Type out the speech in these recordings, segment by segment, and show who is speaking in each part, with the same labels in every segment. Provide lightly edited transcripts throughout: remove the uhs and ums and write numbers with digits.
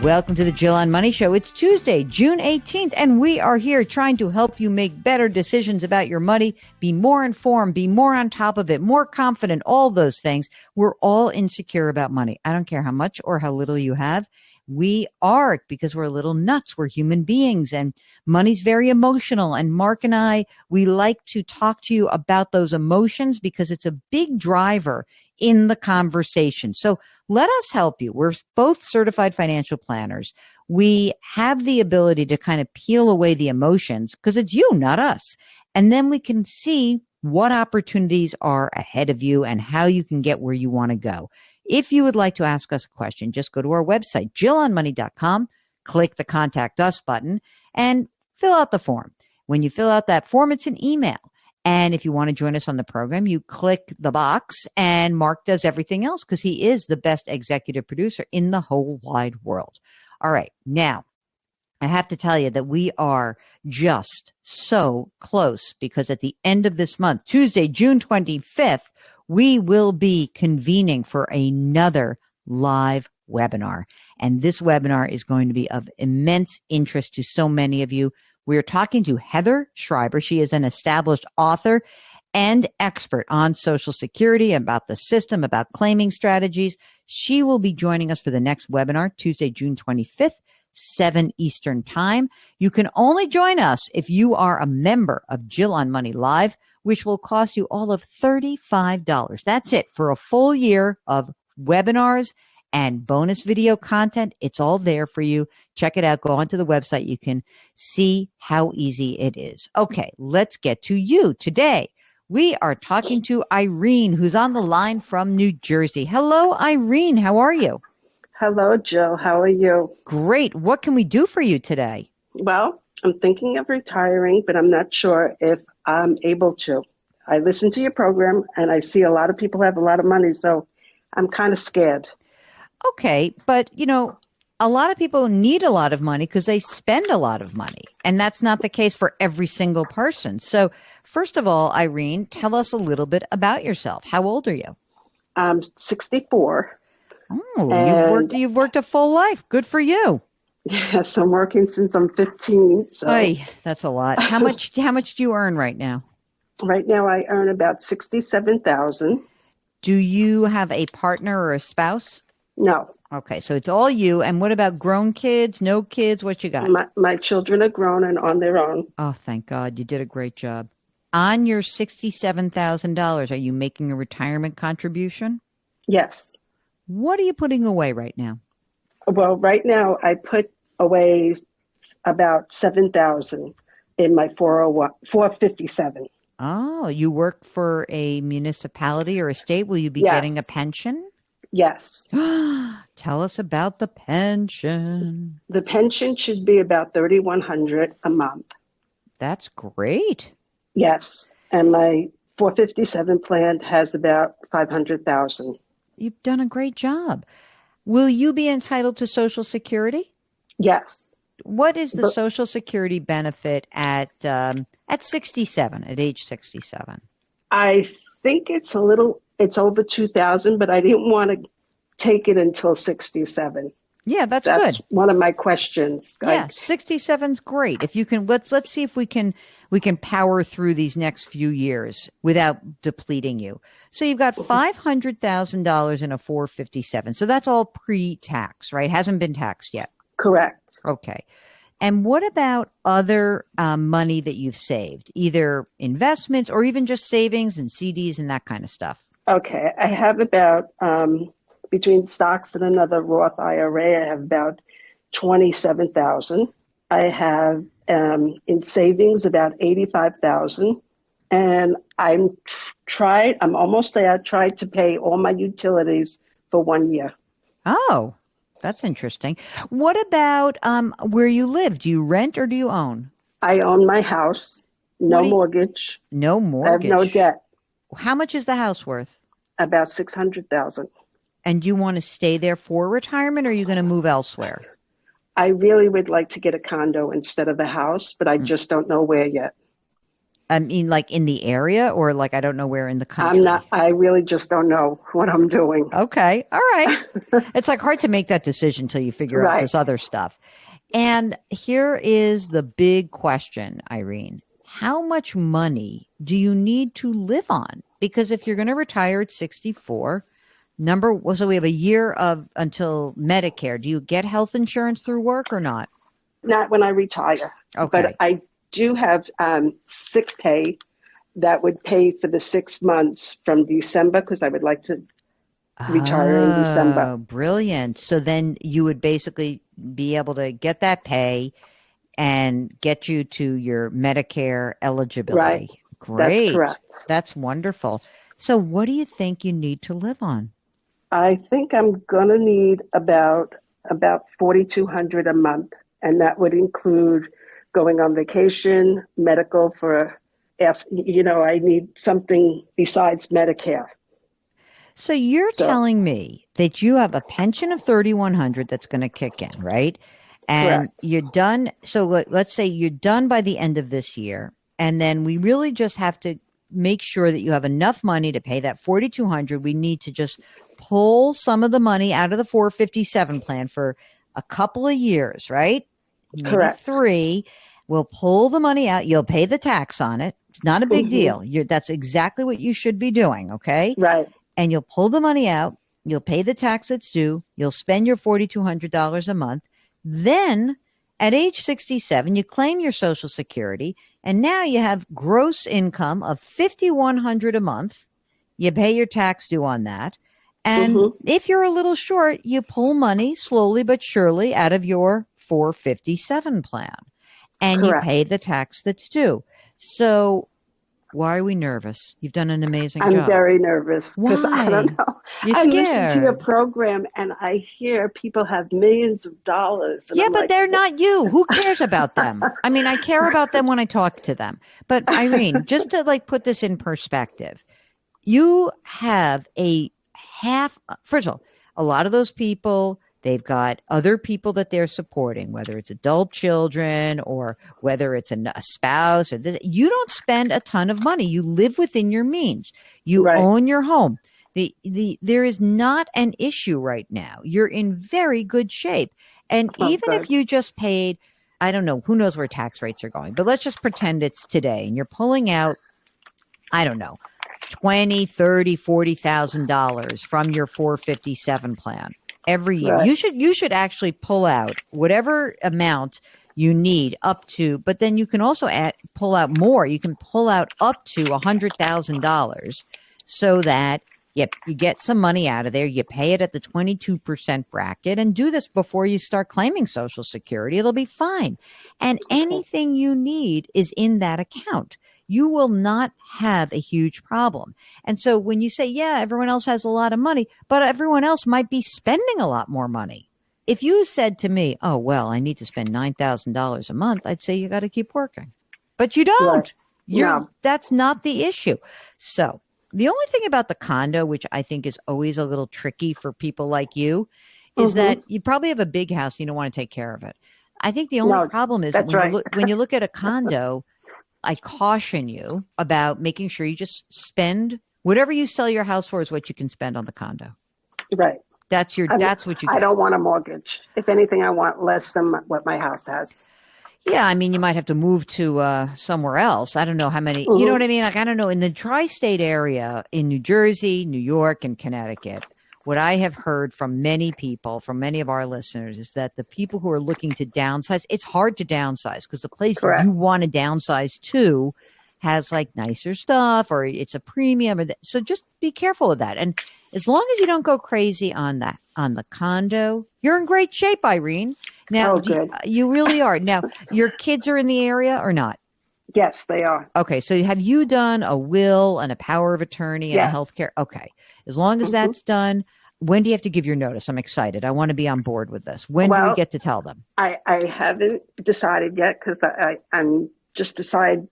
Speaker 1: Welcome to the Jill on Money Show. It's Tuesday, June 18th, and we are here trying to help you make better decisions about your money, be more informed, be more on top of it, more confident, all those things. We're all insecure about money. I don't care how much or how little you have. We are, because we're a little nuts. We're human beings, and money's very emotional. And Mark and I, we like to talk to you about those emotions because it's a big driver in the conversation. So let us help you. We're both certified financial planners. We have the ability to kind of peel away the emotions because it's you, not us. And then we can see what opportunities are ahead of you and how you can get where you want to go. If you would like to ask us a question, just go to our website, jillonmoney.com, click the Contact Us button, and fill out the form. When you fill out that form, it's an email. And if you want to join us on the program, you click the box, and Mark does everything else because he is the best executive producer in the whole wide world. All right. Now, I have to tell you that we are just so close because at the end of this month, Tuesday, June 25th, we will be convening for another live webinar. And this webinar is going to be of immense interest to so many of you. We're talking to Heather Schreiber. She is an established author and expert on Social Security, about the system, about claiming strategies. She will be joining us for the next webinar, Tuesday, June 25th, 7 Eastern Time. You can only join us if you are a member of Jill on Money Live, which will cost you all of $35. That's it for a full year of webinars and bonus video content. It's all there for you. Check it out. Go onto the website. You can see how easy it is. Okay, let's get to you. Today, we are talking to Irene, who's on the line from New Jersey. Hello, Irene. How are you?
Speaker 2: Hello, Jill. How are you?
Speaker 1: Great. What can we do for you today?
Speaker 2: Well, I'm thinking of retiring, but I'm not sure if I'm able to. I listen to your program, and I see a lot of people have a lot of money, so I'm kind of scared.
Speaker 1: Okay, but a lot of people need a lot of money because they spend a lot of money, and that's not the case for every single person. So first of all, Irene, tell us a little bit about yourself. How old are you?
Speaker 2: I'm 64.
Speaker 1: Oh, you've worked a full life. Good for you.
Speaker 2: Yes, I'm working since I'm 15. So
Speaker 1: Oy, that's a lot. How much do you earn right now?
Speaker 2: Right now I earn about $67,000.
Speaker 1: Do you have a partner or a spouse?
Speaker 2: No.
Speaker 1: Okay, so it's all you. And what about grown kids, no kids? What you got?
Speaker 2: My children are grown and on their own.
Speaker 1: Oh, thank God. You did a great job. On your $67,000, are you making a retirement contribution?
Speaker 2: Yes.
Speaker 1: What are you putting away right now?
Speaker 2: Well, right now I put away about $7,000 in my 457.
Speaker 1: Oh, you work for a municipality or a state. Will you be getting a pension?
Speaker 2: Yes.
Speaker 1: Tell us about the pension.
Speaker 2: The pension should be about $3,100 a month.
Speaker 1: That's great.
Speaker 2: Yes. And my 457 plan has about $500,000.
Speaker 1: You've done a great job. Will you be entitled to Social Security?
Speaker 2: Yes.
Speaker 1: What is the Social Security benefit at 67, at age 67?
Speaker 2: I think it's over 2,000, but I didn't want to take it until 67.
Speaker 1: Yeah, that's
Speaker 2: good.
Speaker 1: That's
Speaker 2: one of my questions.
Speaker 1: Yeah, 67's great. If you can, let's see if we can power through these next few years without depleting you. So you've got $500,000 in a 457. So that's all pre-tax, right? Hasn't been taxed yet.
Speaker 2: Correct.
Speaker 1: Okay. And what about other money that you've saved, either investments or even just savings and CDs and that kind of stuff?
Speaker 2: Okay. I have about, between stocks and another Roth IRA, I have about 27,000. I have in savings about 85,000. And I'm almost there. I tried to pay all my utilities for 1 year.
Speaker 1: Oh, that's interesting. What about where you live? Do you rent or do you own?
Speaker 2: I own my house. No mortgage.
Speaker 1: No mortgage.
Speaker 2: I have no debt.
Speaker 1: How much is the house worth?
Speaker 2: About $600,000.
Speaker 1: And do you want to stay there for retirement, or are you going to move elsewhere?
Speaker 2: I really would like to get a condo instead of a house, but I just don't know where yet.
Speaker 1: I mean, like in the area or like I don't know where in the
Speaker 2: I'm not,
Speaker 1: country?
Speaker 2: I really just don't know what I'm doing.
Speaker 1: Okay. All right. It's like hard to make that decision until you figure out
Speaker 2: Right.
Speaker 1: this other stuff. And here is the big question, Irene. How much money do you need to live on? Because if you're going to retire at 64, so we have a year of until Medicare. Do you get health insurance through work or not?
Speaker 2: Not when I retire, but
Speaker 1: Okay.
Speaker 2: I do have sick pay that would pay for the 6 months from December because I would like to retire in December.
Speaker 1: Oh, brilliant. So then you would basically be able to get that pay and get you to your Medicare
Speaker 2: Right.
Speaker 1: eligibility.
Speaker 2: That's
Speaker 1: Great.
Speaker 2: correct.
Speaker 1: That's wonderful. So what do you think you need to live on?
Speaker 2: I think I'm gonna need about 4,200 a month, and that would include going on vacation, medical for if I need something besides Medicare.
Speaker 1: So you're
Speaker 2: So
Speaker 1: telling me that you have a pension of 3,100 that's going to kick in, right? And
Speaker 2: correct.
Speaker 1: you're done. So let's say you're done by the end of this year. And then we really just have to make sure that you have enough money to pay that 4,200. We need to just pull some of the money out of the 457 plan for a couple of years, right? Maybe
Speaker 2: Correct.
Speaker 1: 3. We'll pull the money out. You'll pay the tax on it. It's not a big
Speaker 2: Hmm.
Speaker 1: deal. That's exactly what you should be doing. Okay.
Speaker 2: Right.
Speaker 1: And you'll pull the money out. You'll pay the tax that's due. You'll spend your $4,200 a month. Then at age 67, you claim your Social Security, and now you have gross income of 5,100 a month. You pay your tax due on that. And
Speaker 2: Hmm.
Speaker 1: if you're a little short, you pull money slowly but surely out of your 457 plan and you
Speaker 2: Correct.
Speaker 1: pay the tax that's due. So why are we nervous? You've done an amazing
Speaker 2: I'm
Speaker 1: job.
Speaker 2: very nervous because I don't
Speaker 1: Why?
Speaker 2: know.
Speaker 1: You're
Speaker 2: I listen to your
Speaker 1: scared.
Speaker 2: program and I hear people have millions of dollars, and
Speaker 1: Yeah,
Speaker 2: I'm
Speaker 1: but
Speaker 2: like,
Speaker 1: they're not you. Who cares about them? I mean, I care about them when I talk to them. But Irene, just to like put this in perspective, you have a first of all, a lot of those people, they've got other people that they're supporting, whether it's adult children or whether it's a spouse or this. You don't spend a ton of money. You live within your means. You
Speaker 2: right.
Speaker 1: own your home. There is not an issue right now. You're in very good shape. And
Speaker 2: Oh,
Speaker 1: even if
Speaker 2: good.
Speaker 1: you just paid, I don't know, who knows where tax rates are going, but let's just pretend it's today and you're pulling out, I don't know, 20, 30, $40,000 from your 457 plan every year.
Speaker 2: Right.
Speaker 1: You should actually pull out whatever amount you need up to, but then you can also pull out more. You can pull out up to $100,000 so that you get some money out of there. You pay it at the 22% bracket and do this before you start claiming Social Security. It'll be fine. And anything you need is in that account. You will not have a huge problem. And so when you say, yeah, everyone else has a lot of money, but everyone else might be spending a lot more money. If you said to me, oh, well, I need to spend $9,000 a month, I'd say you got to keep working. But you
Speaker 2: Right.
Speaker 1: don't.
Speaker 2: No.
Speaker 1: That's not the issue. So the only thing about the condo, which I think is always a little tricky for people like you, is
Speaker 2: Hmm.
Speaker 1: that you probably have a big house and you don't want to take care of it. I think the only
Speaker 2: No,
Speaker 1: problem is that
Speaker 2: that's right.
Speaker 1: when you look at a condo, I caution you about making sure you just spend whatever you sell your house for is what you can spend on the condo.
Speaker 2: Right.
Speaker 1: That's what you
Speaker 2: I
Speaker 1: get.
Speaker 2: don't want a mortgage. If anything, I want less than what my house has.
Speaker 1: Yeah, I mean, you might have to move to somewhere else. I don't know how many, you know
Speaker 2: Hmm.
Speaker 1: what I mean? Like, I don't know. In the tri-state area in New Jersey, New York, and Connecticut, what I have heard from many people, from many of our listeners, is that the people who are looking to downsize, it's hard to downsize because the place
Speaker 2: Correct.
Speaker 1: you want to downsize to has like nicer stuff or it's a premium. So just be careful with that. And as long as you don't go crazy on that, on the condo, you're in great shape, Irene. Now,
Speaker 2: Oh, good.
Speaker 1: you really are. Now, your kids are in the area or not?
Speaker 2: Yes, they are.
Speaker 1: Okay, so have you done a will and a power of attorney and a
Speaker 2: Yes.
Speaker 1: healthcare? Okay, as long as
Speaker 2: Hmm.
Speaker 1: that's done, when do you have to give your notice? I'm excited. I want to be on board with this. When do we
Speaker 2: Well,
Speaker 1: get to tell them?
Speaker 2: I haven't decided yet because I'm just decide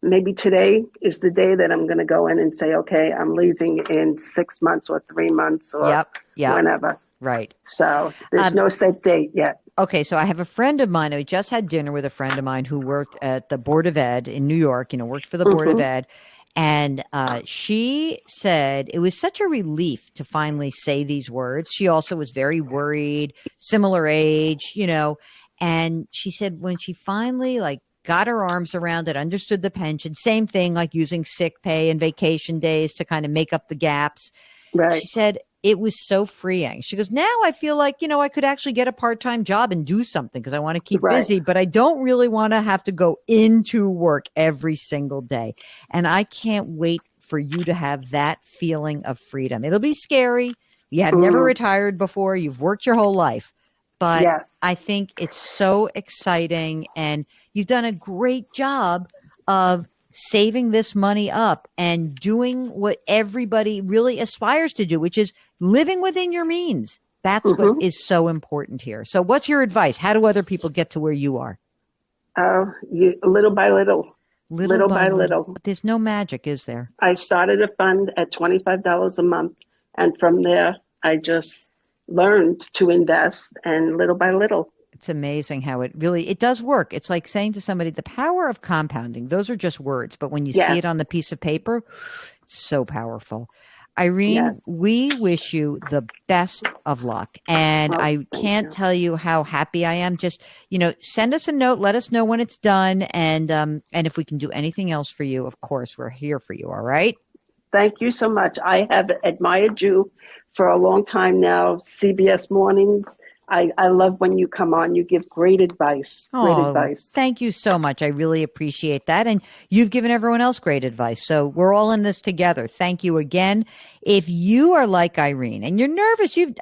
Speaker 2: maybe today is the day that I'm going to go in and say, okay, I'm leaving in 6 months or 3 months or
Speaker 1: Yep,
Speaker 2: whenever.
Speaker 1: right.
Speaker 2: So there's
Speaker 1: Um,
Speaker 2: no set date yet.
Speaker 1: Okay, so I have a friend of mine. I just had dinner with a friend of mine who worked at the Board of Ed in New York, worked for the Board of Ed. And she said it was such a relief to finally say these words. She also was very worried, similar age, and she said when she finally got her arms around it, understood the pension, same thing like using sick pay and vacation days to kind of make up the gaps.
Speaker 2: Right.
Speaker 1: She said it was so freeing. She goes, now I feel like, I could actually get a part-time job and do something because I want to keep busy, but I don't really want to have to go into work every single day. And I can't wait for you to have that feeling of freedom. It'll be scary. You have never retired before. You've worked your whole life. But
Speaker 2: Yes.
Speaker 1: I think it's so exciting. And you've done a great job of saving this money up and doing what everybody really aspires to do, which is living within your means. That's what is so important here. So what's your advice? How do other people get to where you are?
Speaker 2: Little by little. Little by little.
Speaker 1: There's no magic, is there?
Speaker 2: I started a fund at $25 a month. And from there, I just learned to invest, and little by little.
Speaker 1: It's amazing how it does work. It's like saying to somebody, the power of compounding. Those are just words, but when you see it on the piece of paper, it's so powerful. Irene, we wish you the best of luck. And I can't tell you how happy I am. Just, send us a note. Let us know when it's done. And if we can do anything else for you, of course, we're here for you. All right.
Speaker 2: Thank you so much. I have admired you for a long time now. CBS Mornings. I love when you come on. You give great advice. Great advice.
Speaker 1: Thank you so much. I really appreciate that. And you've given everyone else great advice. So we're all in this together. Thank you again. If you are like Irene and you're nervous, you've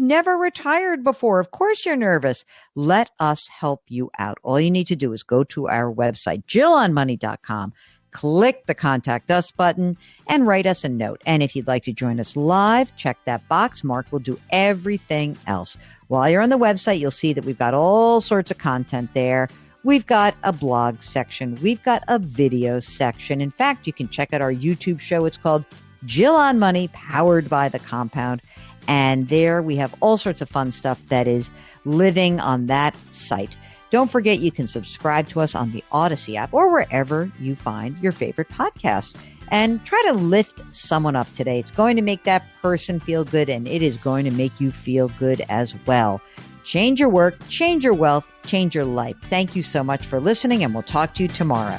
Speaker 1: never retired before. Of course you're nervous. Let us help you out. All you need to do is go to our website, JillOnMoney.com. Click the Contact Us button and write us a note. And if you'd like to join us live, check that box. Mark will do everything else. While you're on the website, you'll see that we've got all sorts of content there. We've got a blog section. We've got a video section. In fact, you can check out our YouTube show. It's called Jill on Money, powered by the Compound. And there we have all sorts of fun stuff that is living on that site. Don't forget you can subscribe to us on the Odyssey app or wherever you find your favorite podcasts. And try to lift someone up today. It's going to make that person feel good, and it is going to make you feel good as well. Change your work, change your wealth, change your life. Thank you so much for listening, and we'll talk to you tomorrow.